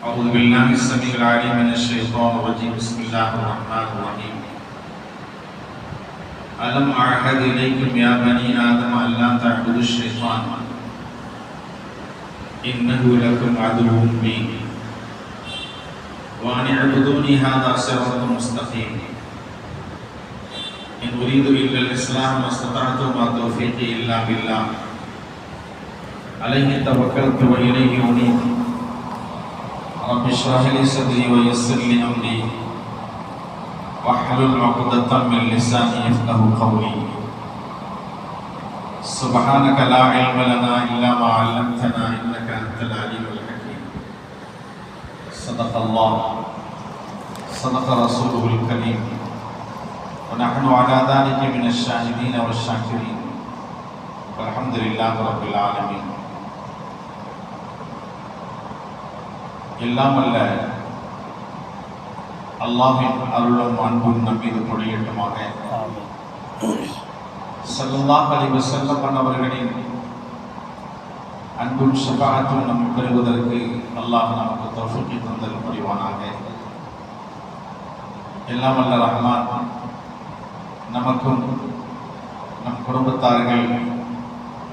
أعوذ بالله السميع العليم من الشيطان الرجيم بسم الله الرحمن الرحيم ألم أعهد إليكم يا بني آدم ألا تعبدوا الشيطان إنه لكم عدو مبين وأن اعبدوني هذا صراط مستقيم إن أريد إلا الإصلاح ما استطعت وما توفيقي إلا بالله عليه توكلت وإليه أنيب رب اشرح لي صدري ويسر لي أمري واحلل عقدة من لساني يفقهوا قولي سبحانك لا علم لنا إلا ما علمتنا إنك أنت العليم الحكيم صدق الله صدق رسوله الكريم ونحن على ذلك من الشاهدين والشاكرين والحمد لله رب العالمين. எல்லாம் அல்ல அல்லாஹ்வின் அருளும் அன்பும் நம் மீது பொழியட்டுமாக. ஸல்லல்லாஹு அலைஹி வஸல்லம் அவர்களின் அன்பும் ஷஃபாஅத்தும் நாம் பெறுவதற்கு அல்லாஹ் நமக்கு தௌஃபீக் தந்தல் புரிவானாக. எல்லாம் அல்ல ரஹ்மான் நமக்கும் நம் குடும்பத்தார்கள்,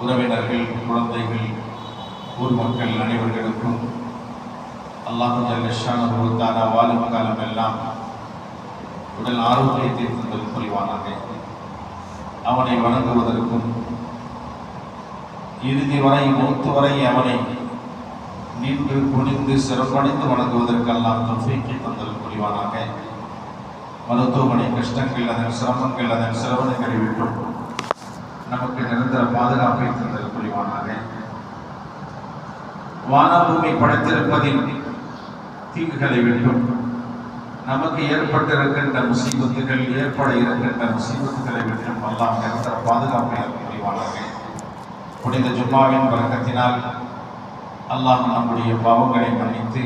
உறவினர்கள், குழந்தைகள், ஊர் மக்கள் அனைவர்களுக்கும் அல்லாஹ் ஜல்ல ஷானஹு வ தஆலா வாழும் காலம் எல்லாம் உடல் ஆரோக்கியத்தை தந்தல் புரிவானாக. அவனை வணங்குவதற்கும் இறுதி வரை மூத்து வரை அவனை நின்று குனிந்து சிறப்படைந்து வணங்குவதற்கு அல்லாஹ் தௌஃபீக் தந்தல் புரிவானாக. மருத்துவமனை கஷ்டங்கள், அதன் சிரமங்கள், அதன் சிரவணங்களை விட்டும் நமக்கு நிரந்தர பாதுகாப்பை தந்தல் புரிவானாக. வானபூமி படைத்திருப்பதின் தீங்குகளை விட்டும் நமக்கு ஏற்பட்டிருக்கின்ற முசீபத்துகள், ஏற்பட இருக்கின்ற முசீபத்துகளை விட்டும் அல்லாஹ் நிரந்தர பாதுகாப்பை புரிவானாக. புனித ஜும்மாவின் பரக்கத்தினால் அல்லாஹ் நம்முடைய பாவங்களை மன்னித்து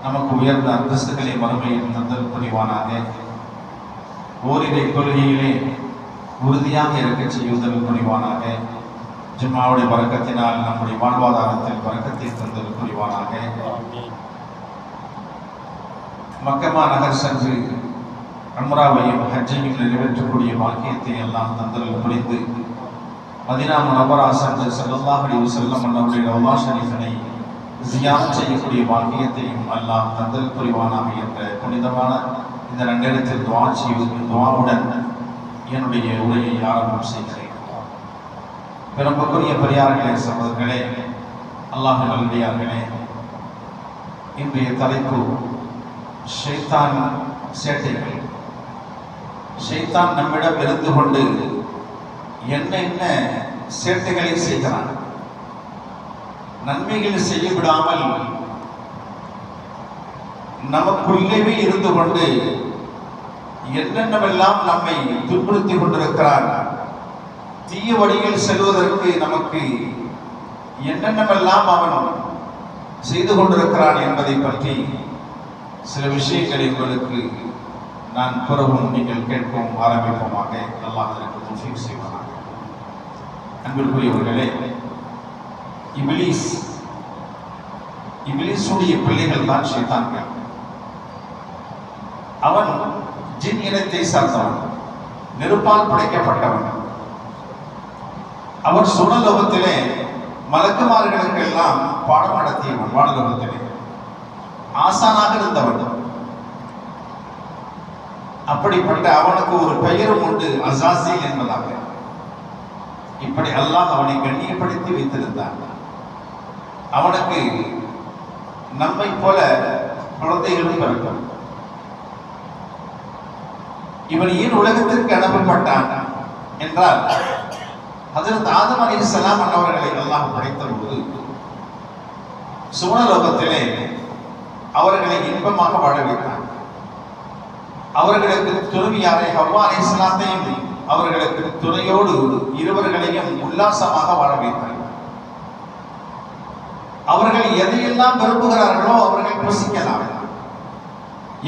நமக்கு உயர்ந்த அந்தஸ்துகளை மறுமையில் தந்தல் புரிவானாக. ஓரிரை கொள்கையிலே உறுதியாக இருக்க செய்வதல் புரிவானாக. ஜும்மாவுடைய பரக்கத்தினால் நம்முடைய வாழ்வாதாரத்தில் பரக்கத்தை தந்தல் புரிவானாக. மக்கமா நகர் சென்று உம்ராவையும் ஹஜ்ஜையும் நிறைவேற்றக்கூடிய பாக்கியத்தை எல்லாம் தந்தல் புரிந்து மதீனா முனவ்வரா சென்று ஸல்லல்லாஹு அலைஹி வஸல்லம் அவருடைய ரௌலா ஷரீஃபினை ஜியாரத் செய்யக்கூடிய பாக்கியத்தையும் அல்லாஹ் தந்தல் புரிவானாக என்ற புனிதமான இந்த நன்னேரத்தில் துஆவுடன் என்னுடைய உரையை ஆரம்பம் செய்கிறேன். பெரும்பக்குரிய பெரியார்களே, சகோதரர்களே, அல்லாஹ் நல்லடியார்களே, இன்றைய தலைப்பு ஷைத்தான் சேட்டைகள். ஷைத்தான் நம்மிடம் இருந்து கொண்டு என்ன சேட்டைகளை செய்கிறான். நன்மைகள் செய்ய விடாமல் நமக்குள்ளேயே இருந்து கொண்டு என்னென்னவெல்லாம் நம்மை துன்புறுத்தி கொண்டிருக்கிறான். தீய வழியில் செல்வதற்கு நமக்கு என்னென்னவெல்லாம் அவன் செய்து கொண்டிருக்கிறான் என்பதை பற்றி சில விஷயங்களை உங்களுக்கு நான் கூறவும் நீங்கள் கேட்கவும் ஆரம்பிப்போமாக. அல்லாஹ் அதற்கு தௌஃபீக் செய்வானாக. அன்பிற்குரியவர்களே, இப்லீஸுடைய பிள்ளைகள் தான் ஷைத்தான்கள். அவன் ஜின் இனத்தை சார்ந்தவன், நெருப்பால் படைக்கப்பட்டவன். அவர் சுனலோகத்திலே மலக்குமார்களுக்கெல்லாம் பாடம் நடத்தியவன். வானலோகத்திலே ஆசானாக இருந்தவன். அப்படிப்பட்ட அவனுக்கு ஒரு பெயரும் உண்டு, அஸாஸீல் என்பதாக. இப்படி அல்லாஹ் அவனை கண்ணியப்படுத்தி வைத்திருந்தான். அவனுக்கு நம்மை போல குழந்தைகளும் பிறக்கும். இவன் ஏன் உலகத்திற்கு அனுப்பப்பட்டான் என்றால், ஹஜ்ரத் ஆதம் அலைஹிஸ்ஸலாம் அவர்களை அல்லாஹ் படைத்த போது சுவனலோகத்திலே அவர்களை இன்பமாக வாழ வைத்தான். அவர்களுக்கு துணைவியாரை ஹவ்வா அலைஹிஸ்ஸலாத்தையும் அவர்களுக்கு துணையோடு இருவர்களையும் உல்லாசமாக வாழ வைத்தார். அவர்கள் எதையெல்லாம் விரும்புகிறார்களோ அவர்கள் புசிக்கலாம்,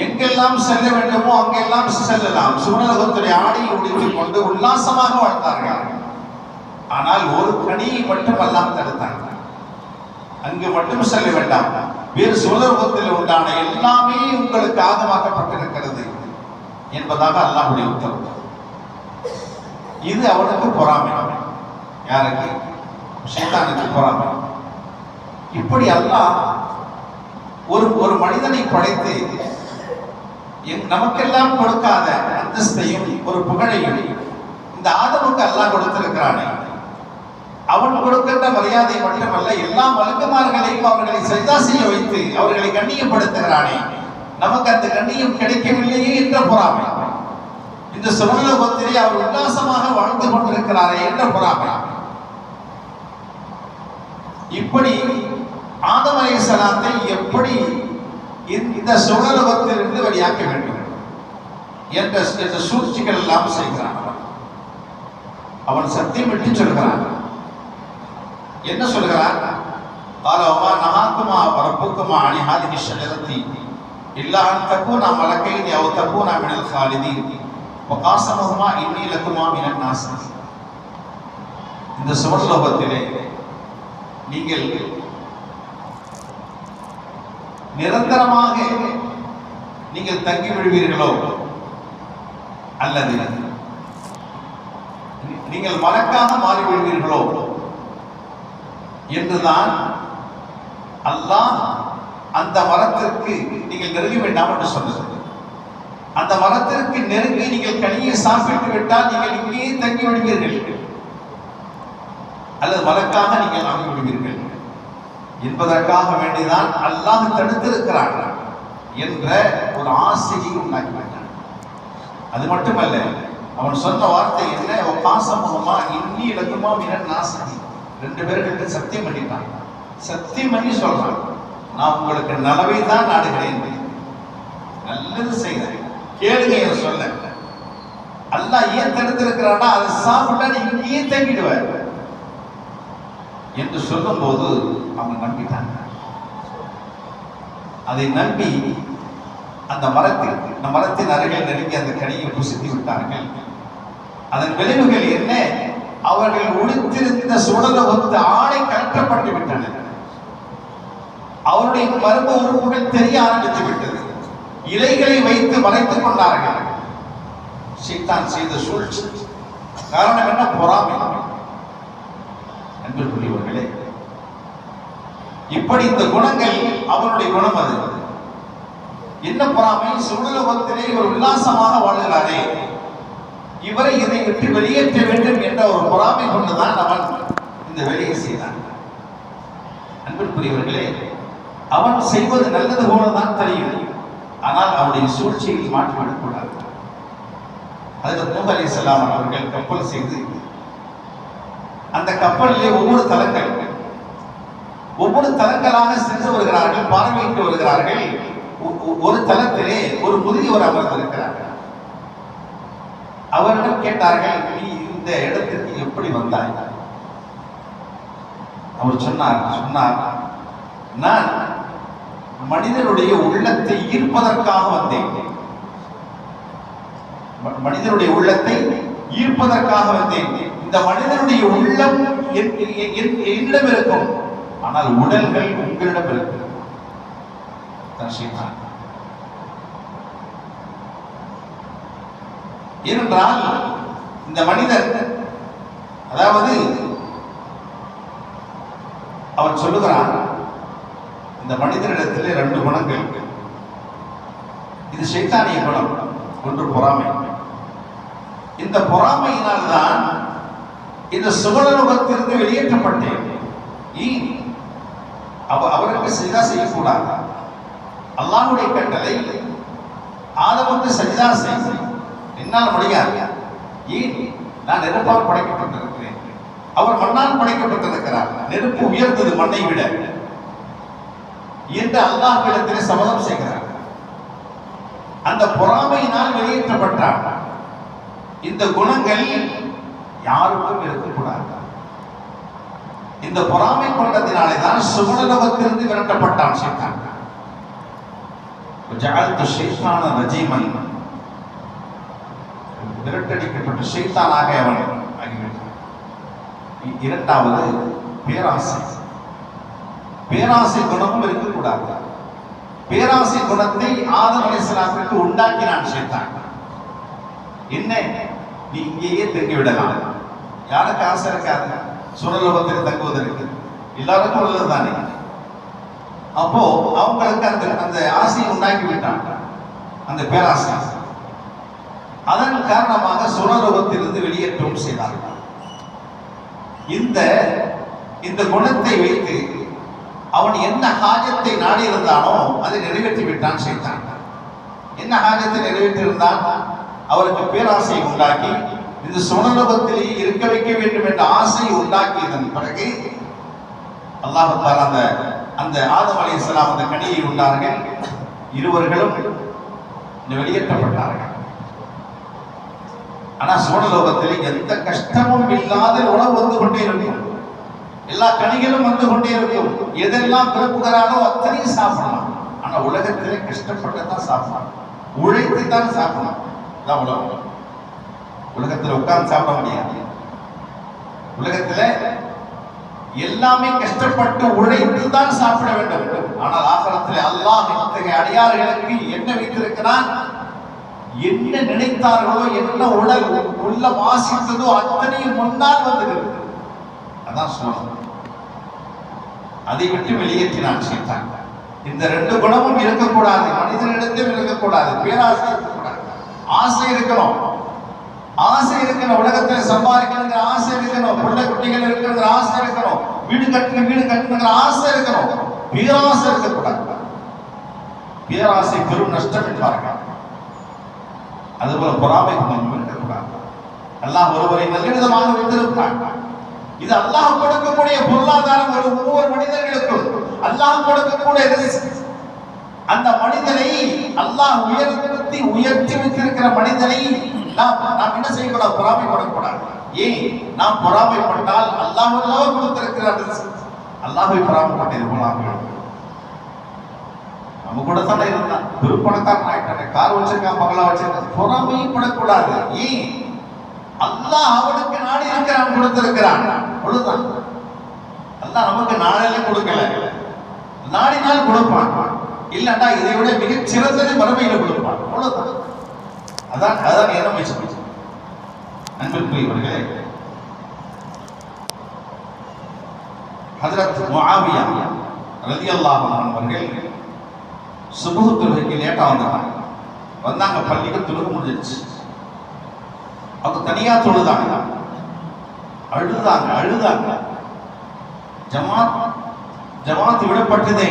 எங்கெல்லாம் செல்ல வேண்டுமோ அங்கெல்லாம் செல்லலாம். சுவனலோகத்துடைய ஆடையை உடுத்திக் கொண்டு உல்லாசமாக வாழ்ந்தார்கள். ஆனால் ஒரு கனியை மட்டும் அல்லாஹ் தடுத்தாங்க. அங்கு மட்டும் செல்ல வேண்டாம், வேறு சுவர்க்கத்தில் உண்டான எல்லாமே உங்களுக்கு ஆகமாக்கப்பட்டிருக்கிறது என்பதாக அல்லாஹ்வுடைய உத்தரவு. இது அவனுக்கு பொறாமை. யாருக்கு? ஷைத்தானுக்கு பொறாமை. இப்படி அல்லாஹ் ஒரு மனிதனை படைத்து நமக்கெல்லாம் கொடுக்காத அந்தஸ்தையும் ஒரு புகழையும் இந்த ஆதமுக்கு அல்லாஹ் கொடுத்திருக்கிறானே, அவன் கொடுக்கின்ற மரியாதை மட்டுமல்ல, எல்லா மலக்குமார்களையும் அவர்களை சஜ்தா செய்ய வைத்து அவர்களை கண்ணியப்படுத்துகிறானே, நமக்கு அந்த கண்ணியம் கிடைக்கவில்லையே என்ற பொறாமை. இந்த சுவர்லோகத்திலே அவர் உல்லாசமாக வாழ்ந்து கொண்டிருக்கிறாரே என்ற பொறாமை. இப்படி ஆதம் அலைஹிஸ்ஸலாத்தை எப்படி இந்த சுவர்லோகத்திலிருந்து வெளியாக்க வேண்டும் என்ற சூழ்ச்சிகள் எல்லாம் செய்கிறான். அவன் சத்தியமிட்டு சொல்கிறான். என்ன சொல்கிறான்? காலவமா நஹாக்குமா ரப்புக்குமா அனி ஹாதிஹி ஷஜரத்தி இல்லா அன் தகூனா மலக்கைனி அவ் தகூனா மினல் காலிதீன் வகாஸமஹுமா இன்னி லகுமா மினன் நாஸின். இந்த சுவர்லோகத்திலே நீங்கள் நிரந்தரமாக நீங்கள் தங்கி விடுவீர்களோ அல்லது நீங்கள் மலக்காக மாறிவிடுவீர்களோ என்றுதான் அல்லாஹ் அந்த மரத்திற்கு நீங்கள் நெருங்க வேண்டாம் என்று சொன்னது. அந்த மரத்திற்கு நெருங்கி நீங்கள் கனியை சாப்பிட்டு விட்டால் நீங்கள் இங்கேயே தங்கி விடுவீர்கள் அல்லது மலக்காக நீங்கள் ஆகி விடுவீர்கள் என்பதற்காக வேண்டிதான் அல்லாஹ் தடுத்திருக்கிறான் என்ற ஒரு ஆசையை உண்டாக்கிவிட்டான். அது மட்டுமல்ல, அவன் சொன்ன வார்த்தை என்ன? பாசமுகமா இன்னி இலக்குமா மினன் நாஸின். ரெண்டு பேர்களுக்கு சத்தியம் பண்ணிட்டான். சத்தியம் பண்ணி சொல்றான், நான் உங்களுக்கு நலவை தான் நாடுகிறேன், நல்லது செய்கிறேன், கேளுங்க சொல்ல. அல்லாஹ் ஏன் தடுத்திருக்கிறான்னா, அதை சாப்பிட்டா நீ இங்கேயே தங்கிடுவார் என்று சொல்லும் போது அவங்க நம்பிட்டாங்க. அதை நம்பி அந்த மரத்தின் அருகில் நெருங்கி அந்த கனியை புசித்து விட்டார்கள். அதன் விளைவுகள் என்ன? அவர்கள் உடுத்திருந்த சுடலொத்த ஆடை கலற்றப்பட்டு விட்டன. அவருடைய மர்ம உறுப்புகள் தெரிய ஆரம்பித்து விட்டது. இலைகளை வைத்து மறைத்துக் கொண்டார்கள். ஷைத்தான் செய்த சூழ்ச்சி. காரணம் என்ன? பொறாமை. அன்புக்குரியவர்களே, இப்படி இந்த குணங்கள் அவனுடைய குணம். அது என்ன பொறாமை? சுடலோகத்திலே இவர் உல்லாசமாக வாழ்கிறாரே, இவரை இதை விட்டு வெளியேற்ற வேண்டும் என்ற ஒரு பொறாமை கொண்டுதான் அவன் இந்த வேலையை செய்தான். அன்பிற்குரியவர்களே, அவன் செய்வது நல்லது போலதான் தெரியும். ஆனால் அவனுடைய சூழ்ச்சியை மாற்றிவிடக்கூடாது. ஹஜ்ரத் நூஹ் அலைஹிஸ்ஸலாம் அவர்கள் கப்பல் செய்து அந்த கப்பலிலே ஒவ்வொரு தலங்களாக சென்று வருகிறார்கள், பார்வையிட்டு வருகிறார்கள். ஒரு தலத்திலே ஒரு முதியவர் அமர்ந்திருக்கிறார். அவரிடம் கேட்டார்கள், நீ இந்த இடத்திற்கு எப்படி வந்தாய்? அவர் சொன்னார், நான் மனிதனுடைய உள்ளத்தை ஈர்ப்பதற்காக வந்தேன். மனிதனுடைய உள்ளத்தை ஈர்ப்பதற்காக வந்தேன். இந்த மனிதனுடைய உள்ளம் என்னிடம் இருக்கும், ஆனால் உடல்கள் உங்களிடம் இருக்கும். ஏனென்றால் இந்த மனிதன், அதாவது அவன் சொல்லுகிறான், இந்த மனிதனிடத்தில் ரெண்டு குணங்கள். இது ஷைத்தானிய குணம். ஒன்று பொறாமை. இந்த பொறாமையினால் தான் இந்த சுவர்லோகத்திலிருந்து வெளியேற்றப்பட்டேன். அவருக்கு சஜ்தா செய்யக்கூடாது. அல்லாஹ்வுடைய கட்டளை ஆதமுக்கு சஜ்தா செய்ய என்னால் முடியாது. ஏன்? நான் நெருப்பால் படைக்கப்பட்டிருக்கிறேன், அவர் மண்ணால் படைக்கப்பட்டிருக்கிறார். நெருப்பு உயர்ந்தது மண்ணை விட என்று அல்லாஹ்விடத்திலே சபதம் செய்கிறார். அந்த பொறாமையினால் வெளியேற்றப்பட்டார். இந்த குணங்கள் யாருக்கும் இருக்கக்கூடாது. இந்த பொறாமை கொண்டதினாலே தான் சுவர்லோகத்திலிருந்து விரட்டப்பட்டான் ஷைத்தான். ஜஅல்து ஷைத்தான ரஜீமன், விரட்டடிக்கப்பட்ட ஷைத்தானாக அவன் ஆகிவிட்டான். இரண்டாவது பேராசை. பேராசை குணமும் இருக்கக்கூடாது. பேராசை குணத்தை ஆதம் அலைஹிஸ்ஸலாத்துக்கு உண்டாக்கினான் ஷைத்தான். என்ன, நீ இங்கேயே தங்கி விடலாம். யாருக்கு ஆசை இருக்காது சுரலோகத்தில் தங்குவதற்கு? எல்லாருக்கும் உள்ளது தானே. அப்போ அவங்களுக்கு அந்த ஆசையை உண்டாக்கி விட்டான், அந்த பேராசை. அதன் காரணமாக சுரலோகத்திலிருந்து வெளியேற்றவும் செய்தார்கள். இந்த குணத்தை வைத்து அவன் என்ன ஹாஜத்தை நாடி இருந்தானோ அதை நிறைவேற்றி விட்டான் ஷைத்தான். என்ன ஹாஜத்தை நிறைவேற்றி இருந்தான்? அவருக்கு பேராசையை உண்டாக்கி இந்த சுவனலோகத்திலே இருக்க வைக்க வேண்டும் என்ற ஆசையை உண்டாக்கியதன் பிறகு அல்லாஹ் தஆலா அந்த ஆதம் அலைஹிஸ்ஸலாம் அந்த கனியை உண்டார்கள். இருவர்களும் வெளியேற்றப்பட்டார்கள். ஆனா சுவனலோகத்திலே எந்த கஷ்டமும் இல்லாத உணவு வந்து கொண்டே இருக்கும், எல்லா கனிகளும் வந்து கொண்டே இருக்கும். எதெல்லாம் விரும்புகிறானோ அத்தனையும் சாப்பிடலாம். ஆனா உலகத்திலே கஷ்டப்பட்டுதான் சாப்பிடலாம், உழைத்து தான் சாப்பிடலாம். உலகம் உலகத்தில் உட்கார்ந்து சாப்பிட முடியாது. உலகத்துல எல்லாமே கஷ்டப்பட்டு உழைத்து தான் சாப்பிட வேண்டும். ஆனால் ஆகிரத்திலே அல்லாஹ் இத்தகைய அடியார்களுக்கு என்ன வைத்திருக்கிறான்? என்ன நினைத்தார்களோ, என்ன உடல் உள்ள வாசித்ததோ அத்தனையும் முன்னால் வந்துகிறது. அதான் சொல்லணும். அதை விட்டு வெளியேற்றினான் ஷைத்தான். இந்த ரெண்டு குணமும் இருக்கக்கூடாது, மனிதனிடத்தில் இருக்கக்கூடாது. பேராசை இருக்கக்கூடாது, ஆசை இருக்கணும். ஆசை இருக்கணும், உலகத்தில் சம்பாதிக்கணுங்கிற ஆசை இருக்கணும், பிள்ளை குட்டிகள் இருக்கிற ஆசை இருக்கணும், வீடு கட்டணுங்கிற ஆசை இருக்கணும். பேராசை இருக்கக்கூடாது. பேராசை பெரும் நஷ்டம் என்பார்கள். அதுபோல பொறாமை குணம் இருக்கக்கூடாது. அல்லாஹ் ஒருவரை நல்ல விதமாக வைத்திருப்பான். இது அல்லாஹ் கொடுக்கக்கூடிய பொருளாதாரம் ஒவ்வொரு மனிதர்களுக்கும் அல்லாஹ் கொடுக்கக்கூடிய அந்த மனிதனை அல்லாஹ் உயர்த்தி வைத்திருக்கிற மனிதனை நாம் என்ன செய்யக்கூடாது? பொறாமைப்படக்கூடாது. ஏன்? நாம் பொறாமைப்பட்டால் அல்லாஹ் கொடுத்திருக்கிறார், அல்லாஹ்வை பொறாமைப்பட்டது போல நம்ம கூட தானே இருந்தான், பெருப்பணக்காரன் ஆயிட்டானே, கார் வச்சிருக்கான், பங்களா வச்சிருக்கான். பொறாமையும் படக்கூடாது. ஏன்? அல்லாஹ் அவனுக்கு நாடி இருக்கிறான், கொடுத்திருக்கிறான். அவ்வளவுதான். அல்லாஹ் நமக்கு நாளையில கொடுக்கல, நாடினால் கொடுப்பான். இல்லண்டா இதை விட மிகச் சிறந்தது மறுமையில கொடுப்பான். அவ்வளவுதான். அதான் என்ன பேச்சு. அன்பிற்குரியவர்களே, ஹஜ்ரத் முஆவியா ரலியல்லாஹு அன்ஹு அவர்கள் சுபஹ் தொழுகைக்கு லேட்டா வந்தாங்க. பள்ளிக்கு தொழுகை முடிஞ்சிருச்சு. அவங்க தனியா தொழுதாங்க, அழுதாங்க. ஜமாத் விடப்பட்டதே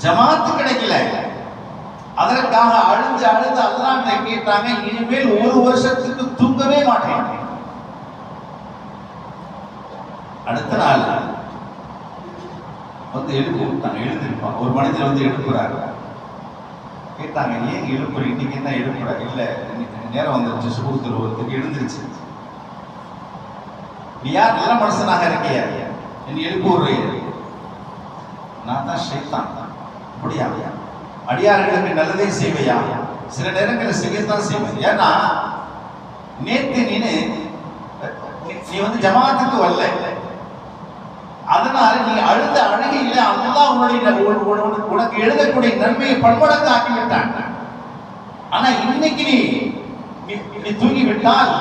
ஜமாத்து கிடைக்கல. அதற்காக அழுது அல்லாஹ்வை கேட்டாங்க, இனிமேல் ஒரு வருஷத்துக்கு தூங்கவே மாட்டேன். அடுத்த நாள் வந்து எழுந்திருப்பான். ஒரு மனிதர் வந்து எழுப்புறாரு. கேட்டாங்க, ஏன் எழுப்புற? இன்னைக்கு என்ன எழுப்புற? இல்ல நேரம் வந்துருச்சு, சுபஹ் தொழுவதற்கு எழுந்திருச்சு. நீ யார்? நல்ல மனுஷனாக இருக்கியா, என்ன எழுப்பு விடுறீங்க? நான் தான் ஷைத்தான். அப்படியா? அடியார்களுக்கு நல்லதே செய்வையா? சில நேரங்களில் செய்யத்தான் செய்வேன். ஏன்னா நேத்து நீ வந்து ஜமாத்துக்கு வரல, அதனால நீ அழுத அழுகையில அல்லாஹ் உனக்கு எழுதக்கூடிய நன்மையை பன்மடங்கு ஆக்கிவிட்டான். ஆனா இன்னைக்கு நீ தூங்கி விட்டால்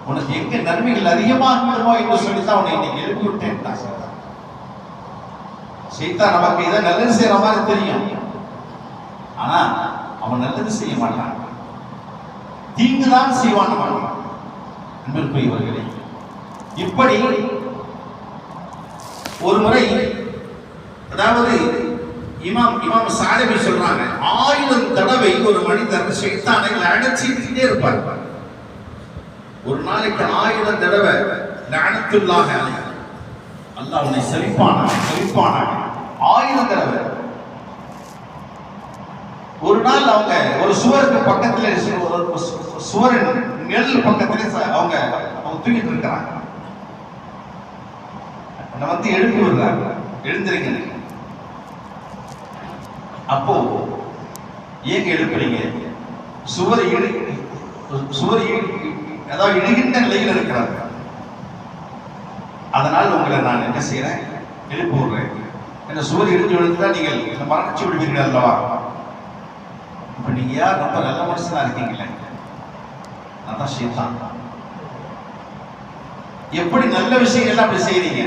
உனக்கு எங்க நன்மைகள் அதிகமாக விடுமோ என்று சொல்லித்தான் உன்னை இன்னைக்கு எழுப்பி விட்டேன். ஷைத்தான் நமக்கு இதை நல்லது செய்யற மாதிரி தெரியும், ஆனா அவன் நல்லது செய்ய மாட்டான், தீங்குதான் செய்வான். அன்பிற்குரியவர்களே, இப்படி ஒரு முறை, அதாவது இமாம் சாலபி சொல்றாங்க, 1000 தடவை ஒரு மனிதர் ஷைத்தானை லஅனத்திட்டே இருப்பார். ஒரு நாளைக்கு 1000 தடவை லஅனத்துல்லாஹ் அலைஹி, அல்லாஹ் உன்னை சலிப்பானா 1000 தடவை. ஒரு நாள் அவங்க ஒரு சுவருக்கு பக்கத்துல, சுவரின் நிழல் பக்கத்துல அவங்க தூங்கிட்டு இருக்கிறாங்க. வந்து எழுப்பி விடுறாங்க, எழுந்திருங்க. அப்போ ஏங்க எழுப்புறீங்க? சுவர் அதாவது இழுகின்ற நிலையில் இருக்கிறாங்க. அதனால் உங்களை நான் என்ன செய்யறேன், எழுப்பி விடுறேன். இந்த சுவர் இடிஞ்சு விழுந்துதான் நீங்கள் மரணிச்சு விடுவீர்கள் அல்லவா? இப்ப நீங்க யார் ரொம்ப நல்ல மனுஷனா இருக்கீங்களே, அதான் ஷைத்தான். எப்படி நல்ல விஷயங்கள் அப்படி செய்றீங்க?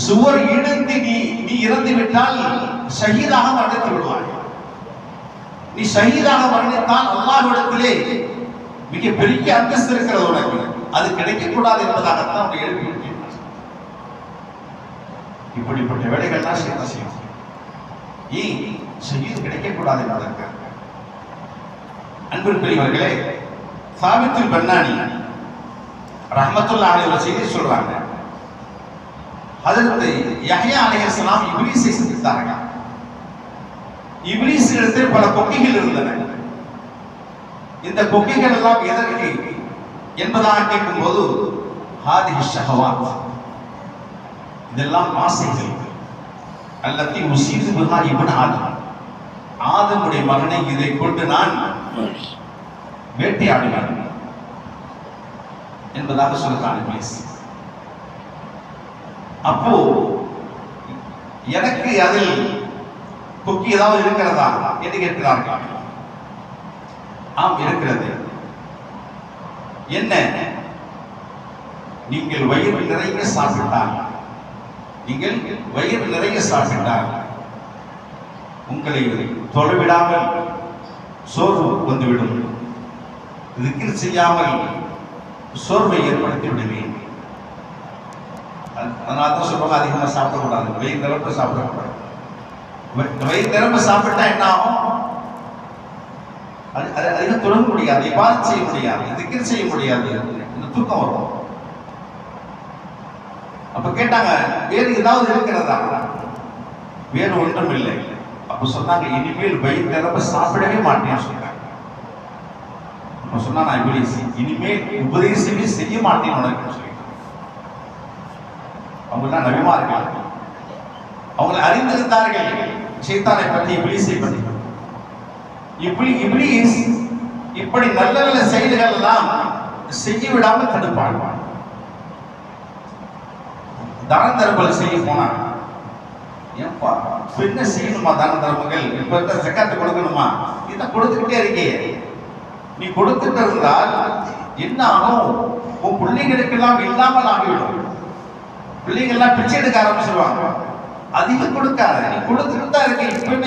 சுவர் இடிந்து நீ இறந்து விட்டால் ஷஹீதாக மரணித்து விடுவாய். நீ ஷஹீதாக மரணித்தால் அல்லாஹ்விடத்திலே மிக பெரிய அந்தஸ்து இருக்கிறது உனக்கு. அது கிடைக்கக்கூடாது என்பதாகத்தான் அவனை எழுப்பி விட்டேன். இப்படிப்பட்ட வேலைகள்லாம் செய்யும். ஏன் ஷஹீத் கிடைக்கக்கூடாது என்பதற்கு? அன்பிற்குரியவர்களே, சாபித்துல் பன்னானி ரஹ்மத்துல்லாஹி அலைஹி ஒரு செய்தி சொல்றாங்க. ஹஜ்ரத் யஹ்யா அலைஹிஸ்ஸலாம் இப்லீஸை சந்தித்தார்கள். இப்லீஸ் இடத்தில் பல கொக்கைகள் இருந்தன. இந்த கொக்கைகள் எல்லாம் எதற்கு என்பதாக கேட்கும்போது ஹாதிஹி ஷஹவாத், இதெல்லாம் ஆசைகள். அல்லத்தி உசீது பிஹா இப்னு ஆதம், ஆதமுடைய மகனை இதை கொண்டு நான் வேட்டையாடுவேன் என்பதாக சொல்றான் இப்லீஸ். அப்போ எனக்கு அதில் கொக்கி ஏதாவது இருக்கிறதா என்று கேட்கிறார்கள். ஆம், இருக்கிறது. என்ன? நீங்கள் வயிறு நிறைய சாப்பிட்டால், நீங்கள் வயிறு நிறைய சாப்பிட்டால் உங்களை தொலைவிடாமல் சோர்வு வந்துவிடும். திக்ர் செய்யாமல் சோர்வை ஏற்படுத்தி விடுவேன். அதனால தான் சொல்லுவாங்க, அதிகமாக சாப்பிடக்கூடாது, வயிறு நிரம்ப சாப்பிடக்கூடாது. வயிறு நிரம்ப சாப்பிட்டா என்ன ஆகும்? அதிகம் தொடங்க முடியாது, இபாதத் செய்ய முடியாது, திக்ர் செய்ய முடியாது, இந்த தூக்கம் வரும். அப்ப கேட்டாங்க, வேறு ஏதாவது இருக்கிறதா? வேறு ஒன்றும் இல்லை. அப்ப சொன்னாங்க, இனிமேல் வயிறு நிரம்ப சாப்பிடவே மாட்டேன்னு சொன்னாங்க. அப்ப சொன்னா, நான் இப்லீஸ் இனிமேல் உபதேசமே செய்ய மாட்டேன்னு உனக்கு சொல்லி. அவங்கெல்லாம் நபிமார்கள், அவங்களை அறிந்திருந்தார்கள் ஷைத்தானை பற்றி, இப்லீஸை பற்றி. இப்லீஸ் இப்படி நல்ல நல்ல செயல்கள் எல்லாம் செய்ய விடாமல் தடுப்பான். தான தர்மங்கள் செய்ய போனா, ஏன்பா என்ன செய்யணுமா தான தர்மங்கள்? இப்ப இருக்க ஜக்காத்து கொடுக்கணுமா? இதை கொடுத்துக்கிட்டே இருக்கே. நீ கொடுத்துட்டு இருந்தால் என்ன ஆகும்? உன் பிள்ளைகளுக்கெல்லாம் இல்லாமல் ஆகிவிடும். பிள்ளைகள்லாம் பிச்சை எடுக்க ஆரம்பிச்சிருவாங்க. அதிகம் கொடுக்காத, நீ கொடுத்துட்டு தான் இருக்க,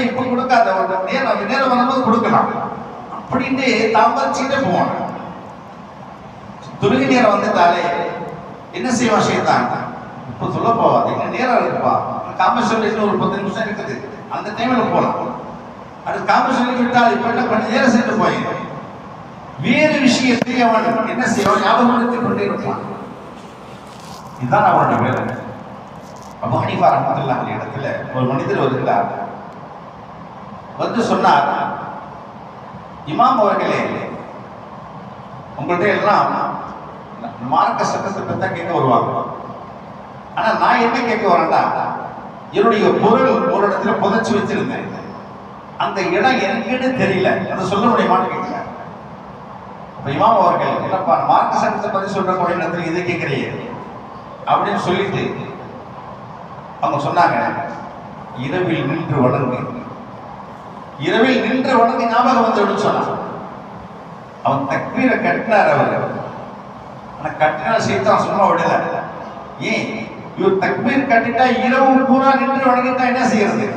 இப்ப கொடுக்காத, நேரம் வரும்போது கொடுக்கலாம் அப்படின்னு தாமதிச்சுட்டே போவாங்க. தொழுகை நேரம் வந்துட்டாலே என்ன செய்வான் ஷைத்தான்? இப்ப சொல்ல போவாது, என்ன நேரம் இருக்குப்பா, காமர்ஷியல் இன்னும் ஒரு 10 நிமிஷம் இருக்குது, அந்த டைம்ல போலாம். அது காமர்ஷியல் விட்டால் இப்ப என்ன பண்ணி நேரம் சென்று போய் வேறு விஷயத்தை அவன் என்ன செய்வான்? ஞாபகப்படுத்திக் கொண்டே இருப்பான். இதுதான் அவனுடைய வேலை. அபூ ஹனீஃபா ரஹ்மத்துல்லாஹி அலைஹி இடத்துல ஒரு மனிதர் வருகிறார். வந்து சொன்னார், இமாம் அவர்களே, உங்கள்கிட்ட எல்லாம் மார்க்க சட்டத்தை பற்றி தான் கேட்க வருவாங்க. ஆனா நான் என்ன கேட்க வரேன்டா, என்னுடைய பொருள் ஒரு இடத்துல புதைச்சு வச்சிருந்தேன், அந்த இடம் எனக்குன்னு தெரியல, அதை சொல்ல முடியுமான்னு கேட்கல. அப்ப இமாம் அவர்கள், என்னப்பா மார்க்க சட்டத்தை பற்றி சொல்ற கூட இடத்துல இதை கேட்கிறீங்க அப்படின்னு சொல்லிட்டு அவங்க சொன்னாங்க, இரவில் நின்று வணங்கு, இரவில் நின்று வணங்கு ஞாபகம் வந்து சொன்னான். அவன் தக்பீரை கட்டினார். அவர் ஆனா கட்டினா சைத்தான் சும்மா விடல. ஏன்? இவர் தக்பீர் கட்டிட்டா இரவு பூரா நின்று வணங்கிட்டா என்ன செய்யறது?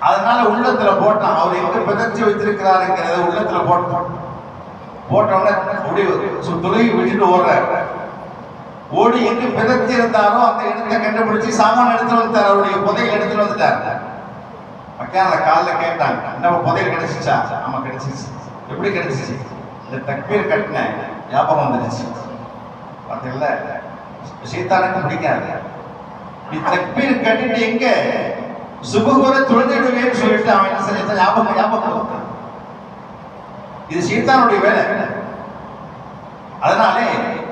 அதனால உள்ளத்துல போட்டான். அவர் எங்க பிதற்றி வைத்திருக்கிறாருங்கிறத உள்ளத்துல போட்டோன்னே துறையை விட்டுட்டு ஓடுறாரு. ஓடி எங்கு பிதற்றி இருந்தாரோ அந்த இடத்தை கண்டுபிடிச்சு சாமான எடுத்துட்டு வந்துட்டார். அவருடைய புதையல் எடுத்துட்டு வந்துட்டார். மக்கான காலில் கேட்டாங்க, என்ன புதையல் கிடைச்சிச்சா? ஆமா கிடைச்சிச்சு. எப்படி கிடைச்சிச்சு? இந்த தக்பீர் கட்டின ஞாபகம் வந்துடுச்சு. பார்த்தீங்களா, சைத்தானுக்கு பிடிக்காது. நீ தக்பீர் கட்டிட்டு எங்க சுபகுர தொழுதுடுவேன்னு சொல்லிட்டு அவன் என்ன செஞ்ச ஞாபகம். இது சைத்தானுடைய வேலை. அதனாலே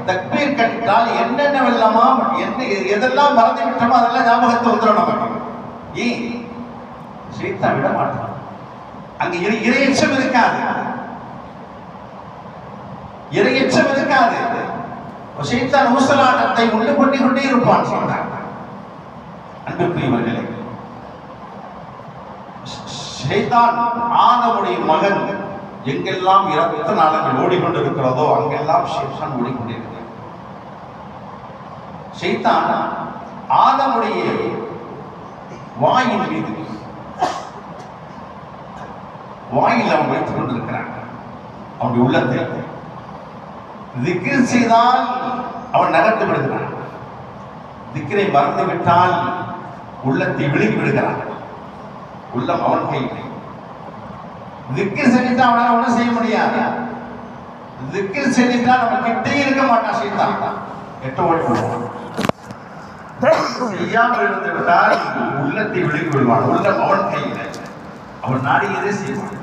தக்பீர் கட்டிட்டால் என்னென்னவெல்லாமா எதெல்லாம் மறந்து விட்டோமோ அதெல்லாம் ஞாபகத்தை வந்துடும் நமக்கு. ஏன்? சைத்தான் விட மாட்டான். அங்க இரையச்சம் இருக்காது, இரையச்சம் இருக்காது. சைத்தான் ஊசலாட்டத்தை உண்டு பண்ணி கொண்டே இருப்பான். அன்புக்குரியவர்களே, ஷைத்தான் ஆதமுடைய மகன் எங்கெல்லாம் இரத்த நாளங்கள் ஓடிக்கொண்டிருக்கிறதோ அங்கெல்லாம் ஷைத்தான் ஓடிக்கொண்டிருக்கிறார். ஷைத்தான் ஆதமுடைய வாயின் மீது வாயில் அவன் வைத்துக் கொண்டிருக்கிறான். அவனுடைய உள்ளத்தை திக்ர் செய்தால் அவன் நகர்ந்து விடுகிறான். திக்ரை மறந்து விட்டால் உள்ளத்தை விழுங்கி விடுகிறான். உள்ளம் அவன் கையில். திக்ர் செஞ்சுட்டா அவனால ஒன்றும் செய்ய முடியாது. திக்ர் செஞ்சுட்டா நம்ம கிட்டே இருக்க மாட்டான் ஷைத்தான். எட்ட ஓடி போடுவான். செய்யாமல் இருந்து விட்டால் உள்ளத்தை விழுங்கி விடுவான். உள்ளம் அவன் கையில். அவன் நாடியதே செய்வான்.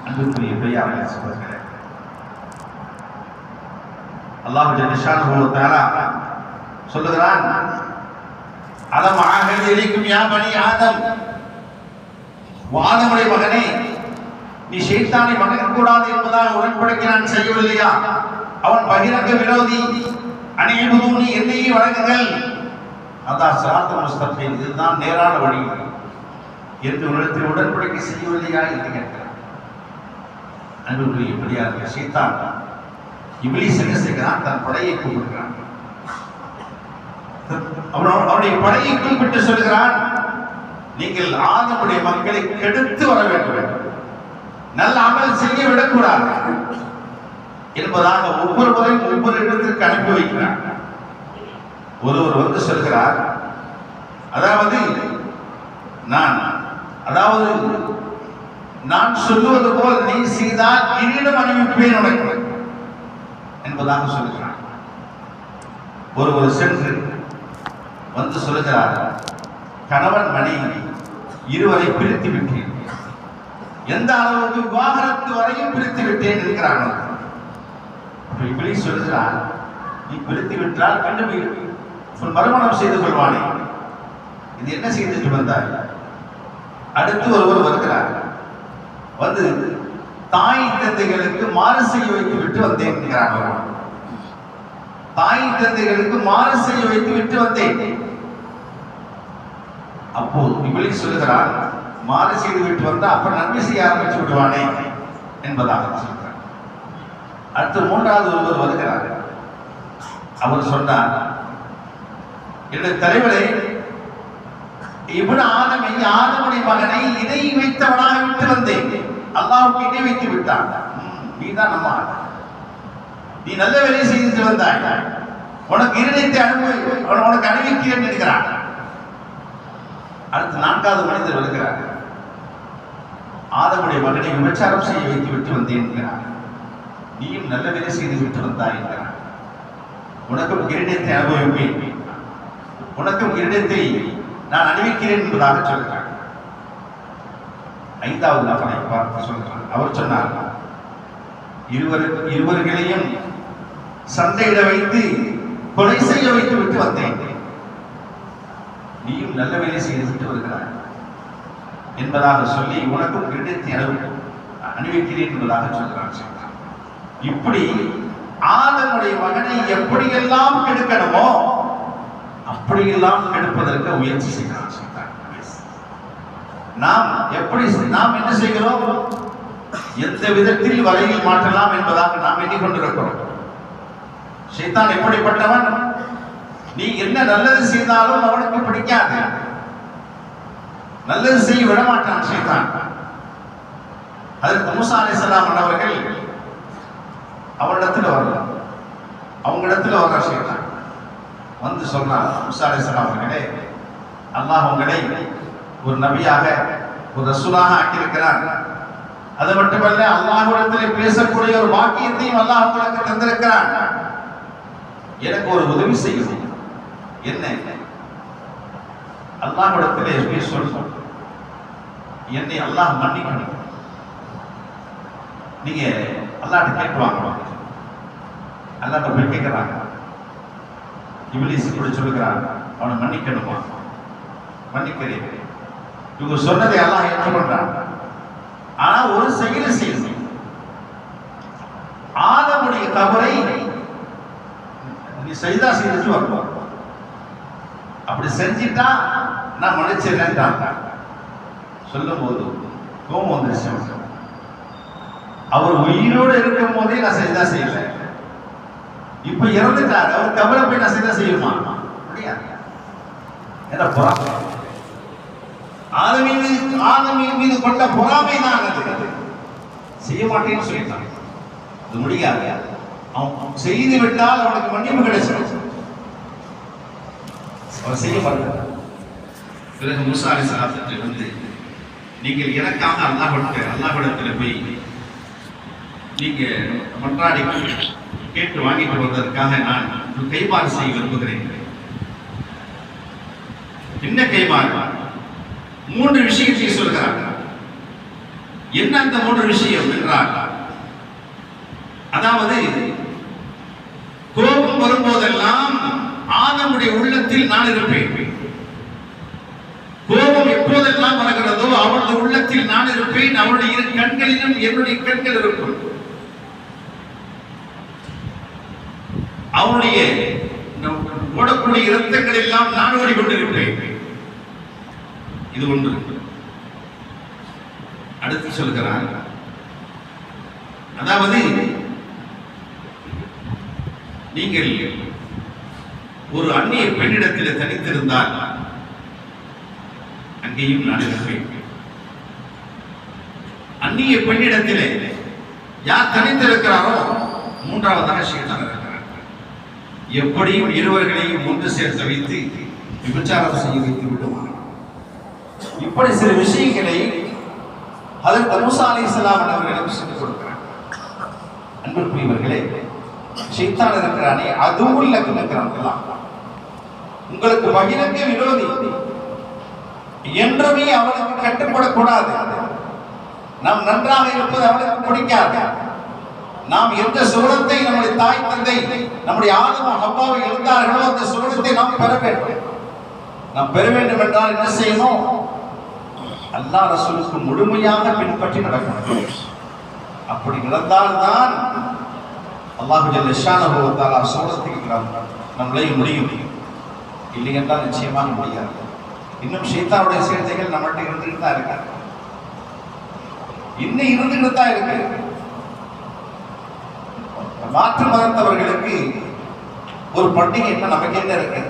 அன்புக்குரிய பெரியார்களே, சகோதரர்களே, அல்லாஹ் ஜல்ல ஷானுஹு வ தஆலா சொல்லுகிறான், அலம் அஹது இலைக்கும் யா பனி ஆதம், ஆதமுடைய மகனே, நீ ஷைத்தானை வணங்கக்கூடாது என்பதாக உடன்படிக்கை நான் செய்யவில்லையா? அவன் பகிரங்க விரோதி. அனைவரும் என்னையே வணங்குங்கள், அதான் சிராத்துல் முஸ்தகீம், இதுதான் நேரான வழி என்று உன்னிடத்தில் உடன்படிக்கை செய்யவில்லையா என்று கேட்கிறான். அன்புக்குரிய பெரியார்களே, ஷைத்தான் இப்லீஸ் என்ன செய்கிறான்? தன் படையை கூப்பிடுகிறான். அவனுடைய படையை கூப்பிட்டு சொல்கிறான், நீங்கள் ஆதமுடைய மக்களை கெடுத்து வர வேண்டும், நல்ல அமல் செய்ய விடக்கூடாது என்பதாக ஒவ்வொருவரையும் ஒவ்வொரு இடத்திற்கு அனுப்பி வைக்கிறார். ஒருவர் வந்து சொல்கிறார், நான் சொல்லுவது போல் நீ செய்தால் கிரீடம் அணிவிப்பேன் உனக்கு என்பதாக சொல்கிறார். ஒருவர் சென்று வந்து சொல்லுகிறார், கணவன் மனைவி இருவரை பிரித்து விட்டேன், எந்த அளவுக்கு விவாகரத்து வரையும் பிரித்து விட்டேன் இருக்கிறான். இப்படி சொல்லுகிறார், நீ பிரித்து விட்டால் மீண்டும் மறுமணம் செய்து கொள்வானே, இது என்ன செய்துட்டு வந்தார்? அடுத்து ஒருவர் வருகிறார், வந்து தாய் தந்தைகளுக்கு மாறு செய்ய வைத்து விட்டு வந்தேன் என்கிறார். தாய் தந்தைகளுக்கு மாறு செய்ய வைத்து விட்டு வந்தேன். அப்போ இப்லீஸ் சொல்லுகிறார், மாறு செய்து விட்டு வந்தா அப்ப நன்மை செய்ய ஆரம்பிச்சு விடுவானே என்பதாக சொல்கிறார். அடுத்து மூன்றாவது ஒருவர் வருகிறார். அவர் சொன்னார், என்னுடைய தலைவரை, இப்னு ஆதமுடைய மகனை இணை வைத்தவனாக விட்டு வந்தேன், அல்லாஹ்வுக்கு இணை வைத்து விட்டான். நீதான் நம்ம நீ நல்ல வேலை செய்து வந்தாய், உனக்கு இருதயத்தை உனக்கு அணிவிக்கிறேன் என்கிறான். அடுத்து நான்காவது மனிதர் வருகிறார், ஆதமுடைய மகனை விபச்சாரம் செய்ய வைத்து விட்டு வந்தேன் என்கிறார். நீயும் நல்ல வேலை செய்து விட்டு வந்தாய் என்கிறார். உனக்கும் கிரீடத்தை அனுபவிப்பேன், உனக்கும் கிரீடத்தை நான் அணிவிக்கிறேன் என்பதாக சொல்கிறார். ஐந்தாவது நபரை பார்த்து சொல்கிறார். அவர் சொன்னார், இருவர்களையும் சண்டையிட வைத்து கொலை செய்ய வைத்து விட்டு வந்தேன், நீயும் நல்ல வேலை செய்து விட்டு வருகிறாய் என்பதாக சொல்லி உனக்கும் கிரீடத்தை அணிவிக்கிறேன் என்பதாக சொல்கிறார். இப்படி ஆதமுடைய மகனை எப்படியெல்லாம் கெடுக்கணுமோ அப்படியெல்லாம் கெடுப்பதற்கு முயற்சி செய்கிறான். நாம் என்ன செய்கிறோம்? எந்த விதத்தில் வலையில் மாற்றலாம் என்பதாக நாம் எண்ணிக்கொண்டிருக்கிறோம். ஷைத்தான் எப்படிப்பட்டவன்? நீ என்ன நல்லது செய்தாலும் அவனுக்கு பிடிக்காது, நல்லது செய்ய விடமாட்டான் ஷைத்தான். அதற்கு மூசா அலைஹிஸ்ஸலாம் அவர்கள் அவரிடத்தில் வரலாம், அவங்களிடத்தில் வர ஷைத்தான் வந்து சொன்னார், மூசா அலைஹிஸ்ஸலாம் அவர்களே, அல்லாஹ் உங்களை ஒரு நபியாக ஒரு ரசூலாக ஆக்கியிருக்கிறார். அது மட்டுமல்ல, அல்லாஹ்விடத்தில் பேசக்கூடிய ஒரு வாக்கியத்தையும் அல்லாஹ் உங்களுக்கு தந்திருக்கிறான். எனக்கு ஒரு உதவி செய்யும். என்ன? அல்லாஹ்விடத்தில் பேசணும், என்னை அல்லாஹ் மன்னிக்கணும். நீங்க அல்லாஹ்ட்ட கேட்குவாங்க. அல்லாஹ்ட்ட போய் கேட்கிறாங்க, இப்லீஸ் இப்படி சொல்லுகிறான், அவனை மன்னிக்கணுமா? மன்னிக்கிறேன். இவங்க சொன்னதை அல்லாஹ் ஏற்றுக்கொண்டான். ஆனா ஒரு செயலை செய்யணும். ஆதமுடைய கபரை நீ சஜிதா செய்துட்டு வரணும். அப்ப அப்படி செஞ்சிட்டா நான் மன்னிச்சிடறேன் சொல்லும் போது கோபம் வந்துருச்சு. அவர் உயிரோடு இருக்கும் போதே நான் செய்தா செய்யல, இப்ப இறந்துட்டார், அவர் கவலை போய் நான் செய்தா செய்யுமா முடியாது. ஏன்னா பொறாமை, ஆதமின் மீது கொண்ட பொறாமை தான் அது. செய்ய மாட்டேன்னு சொல்லிட்டான், அது முடியாது. அவன் செய்து விட்டால் அவனுக்கு மன்னிப்பு கிடைச்சிடும், அவர் செய்ய மாட்டார். பிறகு மூசா அலைஹிஸ்ஸலாத்திற்கு வந்து, நீங்கள் எனக்காக அல்லாஹ்விடத்தில் போய் நீங்க மன்றாடி கேட்டு வாங்கிட்டு வருவதற்காக நான் கைமாறு செய்ய விரும்புகிறேன். என்ன கைமாறு? 3 விஷயத்தை சொல்கிறார். என்ன அந்த 3 விஷயம் என்றால், அதாவது கோபம் வரும்போதெல்லாம் ஆதமுடைய உள்ளத்தில் நான் இருப்பேன். கோபம் எப்போதெல்லாம் வருகிறதோ அவருடைய உள்ளத்தில் நான் இருப்பேன், அவருடைய 2 கண்களிலும் என்னுடைய கண்கள் இருக்கும். அவருடைய ஓடக்கூடிய இரத்தங்கள் எல்லாம் நான் ஓடிக்கொண்டிருப்பேன். இது ஒன்று. அடுத்து சொல்கிறார், அதாவது நீங்கள் ஒரு அந்நிய பெண்ணிடத்தில் தனித்திருந்தால் அங்கேயும் நான் இருப்பேன். அந்நிய பெண்ணிடத்திலே யார் தனித்திருக்கிறாரோ மூன்றாவதாக ஷைத்தான் இருக்கிறார். எப்படியும் இருவர்களையும் ஒன்று சேர்த்து வைத்து விபச்சாரம் செய்ய வைத்து விடுவார். இப்படி சில விஷயங்களை ஹஜ்ரத் மூஸா அலைஹிஸ்ஸலாம் அவர்களிடம் சொல்லிக் கொடுக்கிறார். அன்புக்குரியவர்களே, ஷைத்தான் இருக்கிறானே அதுவும் இருக்கிறான், உங்களுக்கு பகிரங்க விரோதி, என்றுமே அவனுக்கு கட்டுப்படக்கூடாது. நாம் நன்றாக இருப்பது அவனுக்கு பிடிக்காது. நாம் எந்த சுவனத்தை நம்முடைய தாய் தந்தை நம்முடைய ஆதம் ஹவ்வாவை எழுந்தார்களோ அந்த சுவனத்தை நாம் பெற வேண்டும். நாம் பெற வேண்டும் என்றால் என்ன செய்யணும்? அல்லாஹ் ரசூலுக்கு முழுமையாக பின்பற்றி நடக்கணும். அப்படி நடந்தால்தான் அல்லாஹ் ஜல்ல ஷானஹு வ தஆலா சுவனத்துக்கு நம்மளை முடியும். இல்லை என்றால் நிச்சயமாக முடியாது. இன்னும் ஷைத்தானுடைய சேர்த்தைகள் நம்மகிட்ட இருந்துட்டு தான் இருக்காங்க, இன்னும் இருந்துட்டு தான் இருக்கு. மாற்று மதத்தவர்களுக்கு ஒரு பண்டிகை என்ன, நமக்கு என்ன இருக்கு?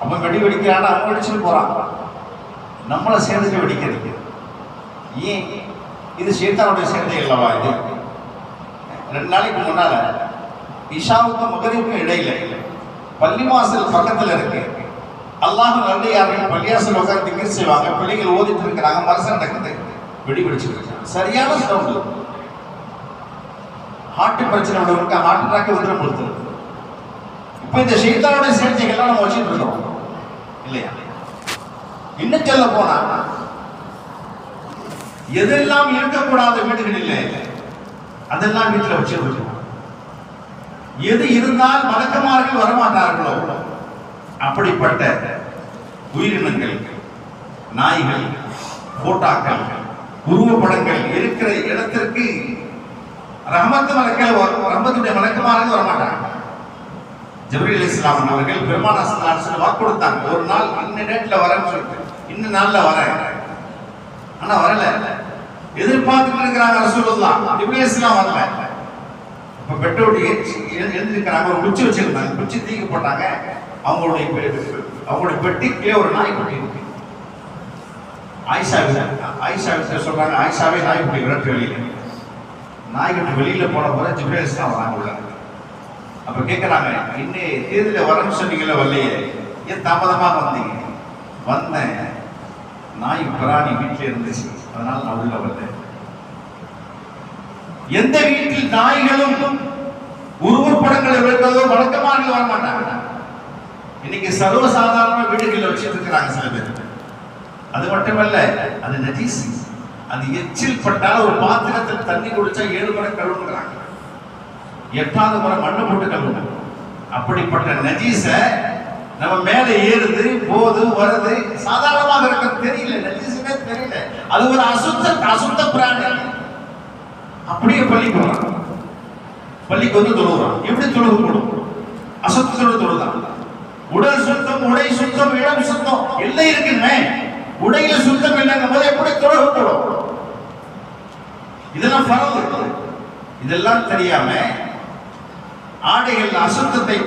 அவன் வெடி வெடிக்கிறான், அவன் வெடிச்சுட்டு போறான், நம்மளை சேர்ந்துட்டு வெடிக்கிறது ஏன்? இது ஷைத்தானுடைய சேர்த்தை அல்லவா? இது 2 நாளைக்கு முன்னால இஷாவுக்கும் மகரிபுக்கும் இடையில பள்ளிவாசல் பக்கத்துல இருக்கு. அல்லாஹ் நல்லடியார்கள் பள்ளிவாசல் உட்கார்ந்து திக்ர் செய்வாங்க, பிள்ளைகள் ஓதிட்டு இருக்கிறாங்க, மரசம் நடக்குது, வெடி வெடிச்சுட்டு இருக்காங்க. சரியான சவுண்டு. ஹார்ட் பிரச்சனை உள்ளவருக்கு ஹார்ட் அட்டாக் வந்துடும் கொடுத்துருது. இப்போ இந்த ஷைத்தானுடைய சேர்த்தைகள்லாம் நம்ம வச்சுட்டு இருக்கோம் இல்லையா? இன்னும் சொல்ல போனா எதெல்லாம் இருக்கக்கூடாத வீடுகள் இல்லை அதெல்லாம் வீட்டில் வச்சிருக்கோம். எது இருந்தால் மலக்குமார்கள் வரமாட்டார்களோ அப்படிப்பட்ட உயிரினங்கள், நாய்கள், போட்டாக்கள், உருவப்படங்கள் இருக்கிற இடத்திற்கு ரஹமத்து ரஹமத்துடைய மலக்குமார்கள் வரமாட்டாங்க. ஜிப்ரீல் அலைஹிஸ்ஸலாம் அவர்கள் பெருமானார் ஸல்லல்லாஹு அலைஹி வஸல்லம் வாக்கு கொடுத்தாங்க, ஒரு நாள் இந்த டேட்ல வரேன்னு சொல்லிட்டு, இந்த நாள்ல வரேன். ஆனா வரல, எதிர்பார்த்துட்டு இருக்கிறாங்க ரசூலுல்லாஹ். ஜிப்ரீல் அலைஹிஸ்ஸலாம் வரல. இப்ப பெட்டோடு எழுந்திருக்கிறாங்க, ஒரு குச்சி வச்சிருந்தாங்க, குச்சி தூக்கி போட்டாங்க. அவங்களுடைய பெட்டிக்கே ஒரு நாய்க்குட்டி இருக்கு. ஆயிஷா சொல்றாங்க, ஆயிஷாவே நாய்க்குட்டி விரட்டு வெளியில. நாய்க்குட்டி வெளியில போன போது ஜிப்ரீல் அலைஹிஸ்ஸலாம் வராங்க உள்ள. அப்ப கேட்கிறாங்க, இன்னும் தேதியில வரன்னு சொன்னீங்கல்ல, வரலையே, ஏன் தாமதமாக வந்தீங்க? வந்தேன், நாய் பிராணி வீட்டில் இருந்துச்சு, அதனால நான் உள்ள வந்தேன். எந்த வீட்டில் நாய்களும் உருவப்படங்கள் இருக்கிறதோ வழக்கமாக வர மாட்டாங்க. இன்னைக்கு சர்வசாதாரண வீடுகளில் வச்சுட்டு இருக்கிறாங்க சில பேர். அது மட்டுமல்ல, அது நஜீஸ். அது எச்சில் பட்டால் ஒரு பாத்திரத்தில் தண்ணி குடிச்சா 7 முறை கழுவுங்கிறாங்க, 8வது முறை மண்ணு போட்டு கழுவுங்க. அப்படிப்பட்ட நஜீஸ நம்ம மேல ஏறுது, போது, வருது, சாதாரணமாக இருக்கிறது தெரியல, நஜீஸுமே தெரியல. அது ஒரு அசுத்த பிராணி. அப்படியே பள்ளிக்கு வந்து தொழுகிறான். எப்படி தொழுகக்கூடும்? அசுத்தத்தோடு தொழுதான். உடல் சுத்தம், உடை சுத்தம், இடம் சுத்தம் எல்லாம் இருக்குங்க. உடையில சுத்தம் இல்லைங்கும் போது எப்படி தொழுகை கூடும்? இதெல்லாம் பரவல். இதெல்லாம் தெரியாம ஆடைகள் அசுத்தத்தை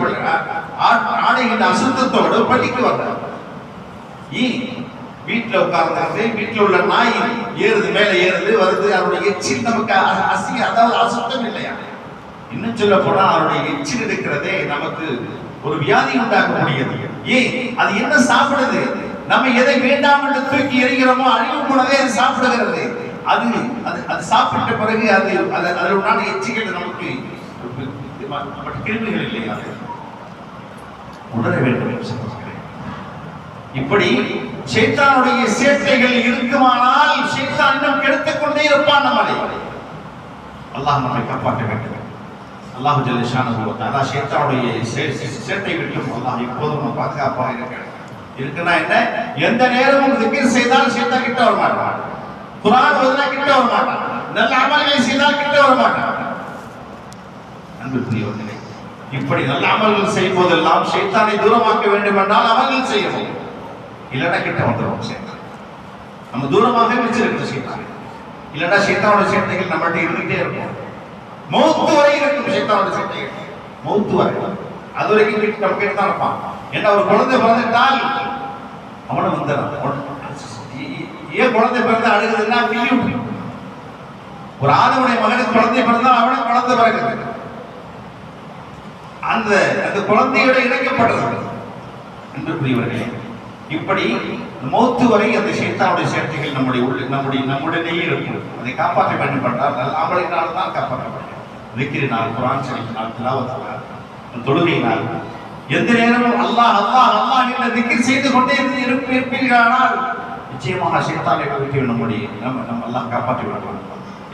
ஆடைகள் அசுத்தத்தோடு பள்ளிக்கு வர்றாங்க. வீட்டுல உட்கார்ந்து வீட்டுல உள்ள நாய் ஏறுது, மேல ஏறுது வருது, அவருடைய எச்சில் நமக்கு அதாவது அசுத்தம் இல்லையா? இன்னும் சொல்ல போனா அவருடைய எச்சில் இருக்கிறதே நமக்கு ஒரு வியாதி உண்டாக்கக்கூடியது. அது என்ன சாப்பிடுது? நம்ம எதை வேண்டாம் என்று தூக்கி எறிகிறோமோ அழிவு போனதே அது சாப்பிடுகிறது. அது அது சாப்பிட்ட பிறகு அதில் உண்டான எச்சிகள் நமக்கு கிருமிகள் இல்லையா? உணர வேண்டும் என்று சொல்கிறேன். இப்படி ஷைத்தானுடைய சேட்டைகள் இருக்குமானால் ஷைத்தான் இன்னும் கெடுத்துக் கொண்டே இருப்பான் நம்மளை. அல்லாஹ் நம்மை காப்பாற்ற வேண்டும். அல்லாஹ் ஜல்ல ஷானஹு வ தஆலா ஷைத்தானுடைய சேட்டை விட்டும் அல்லாஹ் எப்போதும் பாதுகாப்பாக இருக்குன்னா என்ன? எந்த நேரமும் திக்ர் செய்தால் ஷைத்தான் கிட்ட வர மாட்டான். குர்ஆன் ஓதினா கிட்ட வர மாட்டான். நல்ல அமல்களை செய்தால் கிட்ட வர மாட்டான். அன்புக்குரியவர்களே, இப்படி நல்ல அமல்கள் செய்யும் போதெல்லாம் ஷைத்தானை தூரமாக்க வேண்டும் என்றால் அமல்கள் செய்யணும். இல்லைன்னா கிட்ட வந்துடும் ஷைத்தான். நம்ம தூரமாக வச்சிருக்கணும் ஷைத்தான். இல்லைன்னா ஷைத்தானோட சேட்டைகள் நம்மள்ட்ட இருந்துகிட்டே இருக்கும். மௌத்து வரை இருக்கும் ஷைத்தானோட சேட்டைகள். மௌத்து வரை அது வரைக்கும் நம்ம கிட்ட தான் இருப்பான். ஏன்னா ஒரு குழந்தை பிறந்துட்டால் அவனை வந்துடுறான். ஏன் குழந்தை பிறந்த அழுகுதுன்னா ஒரு ஆதவனுடைய மகனுக்கு குழந்தை பிறந்தால் அவனை குழந்தை பிறகுது. அந்த அந்த குழந்தையோட இணைக்கப்படுறது. அன்புக்குரியவர்களே, இப்படி மௌத்து வரை அந்த ஷைத்தானுடைய சேட்டைகள் நம்முடனேயே இருக்கும். அதை காப்பாற்ற வேண்டும் என்றால் நல்ல அமலினால் தான் காப்பாற்ற வேண்டும். திக்ரினால், குர்ஆன் ஷரீஃபினால், திலாவத்தினால், தொழுகையினால் எந்த நேரமும் அல்லாஹ் அல்லாஹ் அல்லாஹ் என்ற திக்ர் செய்து கொண்டே இருப்பீர்களானால் நிச்சயமாக ஷைத்தானை விட்டு நம்ம அல்லாஹ் காப்பாற்ற வேண்டும்.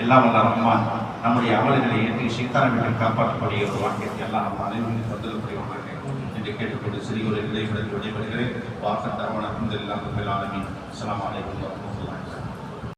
எல்லாம் வல்ல ரஹ்மான் நம்முடைய அமல்களை ஏற்றி ஷைத்தானை விட்டு காப்பாற்றக்கூடிய ஒரு வாக்கியத்தை எல்லாம் நம்ம அனைவரும் தந்தரப்படுவாங்க என்று கேட்டுக்கொண்டு சிறிய ஒரு இடைவெளியில் விடைபெறுகிறேன். வாக்கத் தரவன அல்ஹம்துலில்லாஹி ரப்பில் ஆலமீன். அஸ்ஸலாமு அலைக்கும்.